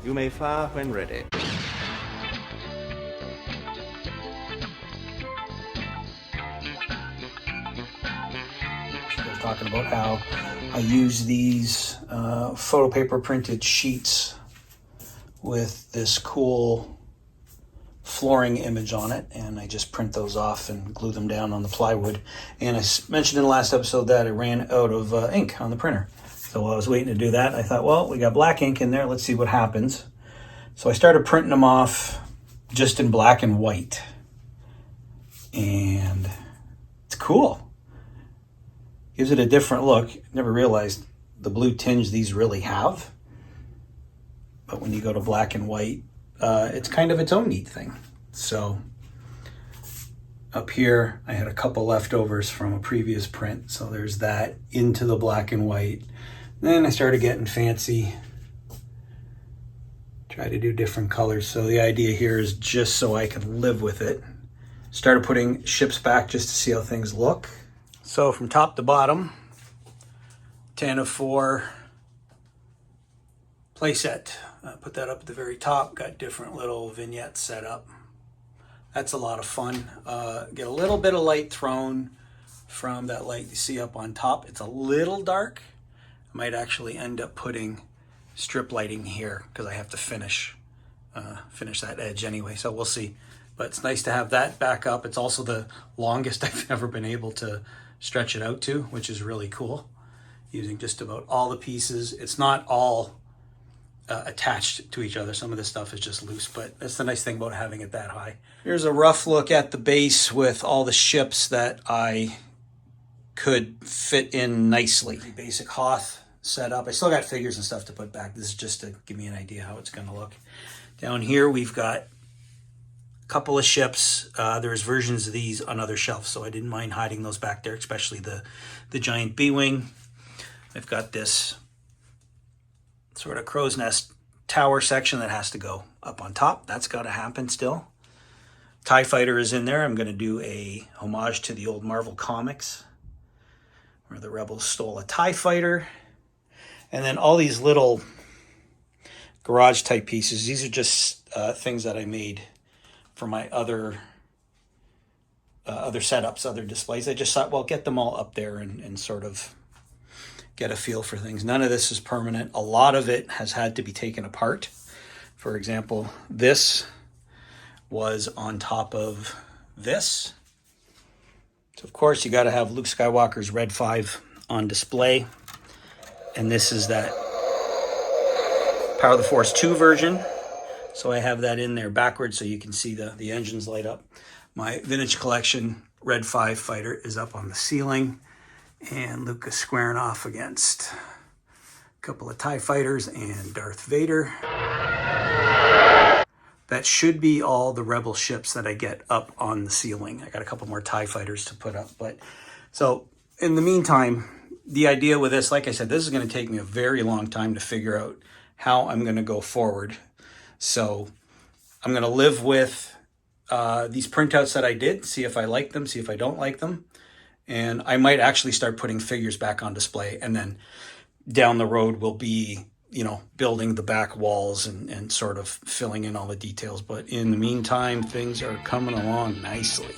You may fire when ready. I was talking about how I use these photo paper printed sheets with this cool flooring image on it, and I just print those off and glue them down on the plywood. And I mentioned in the last episode that I ran out of ink on the printer. So while I was waiting to do that, I thought, well, we got black ink in there, let's see what happens. So I started printing them off just in black and white. And it's cool. Gives it a different look. Never realized the blue tinge these really have. But when you go to black and white, it's kind of its own neat thing. So up here, I had a couple leftovers from a previous print. So there's that into the black and white. Then I started getting fancy. Try to do different colors. So the idea here is just so I could live with it. Started putting ships back just to see how things look. So from top to bottom, 10 of 4 playset. Put that up at the very top. Got different little vignettes set up. That's a lot of fun. Get a little bit of light thrown from that light you see up on top. It's a little dark. I might actually end up putting strip lighting here because I have to finish that edge anyway. So we'll see. But it's nice to have that back up. It's also the longest I've ever been able to stretch it out to, which is really cool. Using just about all the pieces. It's not all attached to each other. Some of this stuff is just loose, but that's the nice thing about having it that high. Here's a rough look at the base with all the ships that I could fit in nicely. Basic Hoth setup. I still got figures and stuff to put back. This is just to give me an idea how it's going to look. Down here we've got a couple of ships. There's versions of these on other shelves, so I didn't mind hiding those back there, especially the giant B-wing. I've got this sort of crow's nest tower section that has to go up on top. That's got to happen still. TIE Fighter is in there. I'm going to do a homage to the old Marvel comics where the rebels stole a TIE Fighter. And then all these little garage type pieces. These are just things that I made for my other setups, other displays. I just thought, well, get them all up there and sort of get a feel for things. None of this is permanent. A lot of it has had to be taken apart. For example, this was on top of this. So of course you got to have Luke Skywalker's Red 5 on display. And this is that Power of the Force 2 version. So I have that in there backwards so you can see the engines light up. My Vintage Collection Red 5 fighter is up on the ceiling. And Luke is squaring off against a couple of TIE Fighters and Darth Vader. That should be all the Rebel ships that I get up on the ceiling. I got a couple more TIE Fighters to put up. But so in the meantime, the idea with this, like I said, this is going to take me a very long time to figure out how I'm going to go forward. So I'm going to live with these printouts that I did, see if I like them, see if I don't like them. And I might actually start putting figures back on display. And then down the road will be, building the back walls and sort of filling in all the details. But in the meantime, things are coming along nicely.